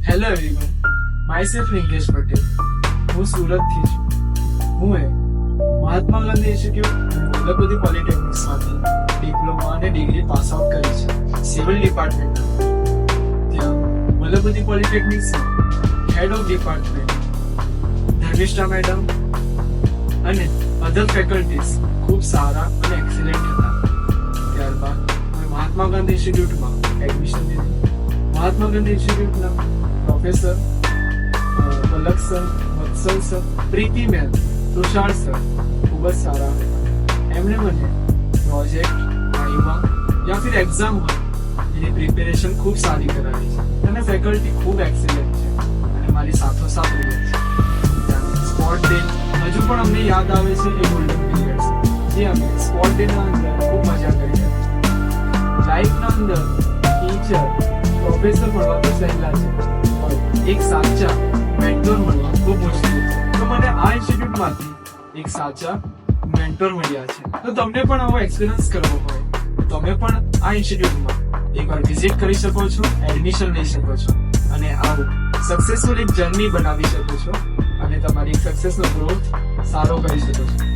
Hello everyone, myself Nikesh Patel. હું સુરતથી છું. હું મહાત્મા ગાંધી ઇન્સ્ટિટ્યૂટ અને વલ્લભપતિ પોલિટેકનિક્સમાંથી ડિપ્લોમા અને ડિગ્રી પાસ આઉટ કરી છે સિવિલ ડિપાર્ટમેન્ટમાં. ત્યાં વલ્લભપતિ પોલિટેકનિક્સમાં head of department Dharmishtha madam અને અધર ફેકલ્ટીઝ ખૂબ સારા અને એક્સિલન્ટ હતા. ત્યારબાદ મેં મહાત્મા ગાંધી ઇન્સ્ટિટ્યૂટમાં એડમિશન લીધું. મહાત્મા ગાંધી ઇન્સ્ટિટ્યૂટના પ્રોફેસર પલક સર, વત્સલ સર, પ્રીતિ મેમ, તુષાર સર ખૂબ જ સારા હતા. એમણે મને પ્રોજેક્ટ, વાઇવા યા ફિર એક્ઝામ હોય એની પ્રિપેરેશન ખૂબ સારી કરાવી છે અને ફેકલ્ટી ખૂબ એક્સિલન્ટ છે અને મારી સાથોસાથ રહી છે. સ્પોર્ટ ડે હજુ પણ અમને યાદ આવે છે એ ગોલ્ડન પીરિયડ્સ જે અમે સ્પોર્ટ ડેના અંદર ખૂબ મજા કરી હતી. લાઈફના અંદર ટીચર, પ્રોફેસર મળવા તો સહેલા છે પણ એક સાચા મેન્ટોર મળવા ખૂબ મુશ્કેલ છે. તો મને આ ઇન્સ્ટિટ્યૂટમાંથી એક સાચા મેન્ટોર મળ્યા છે. તો તમને પણ આવો એક્સપિરિયન્સ કરવો હોય તો તમે પણ આ ઇન્સ્ટિટ્યૂટમાં એકવાર વિઝિટ કરી શકો છો, એડમિશન લઈ શકો છો અને આવું સક્સેસફુલ એક જર્ની બનાવી શકો છો અને તમારી સક્સેસનો ગ્રોથ સારો કરી શકો છો.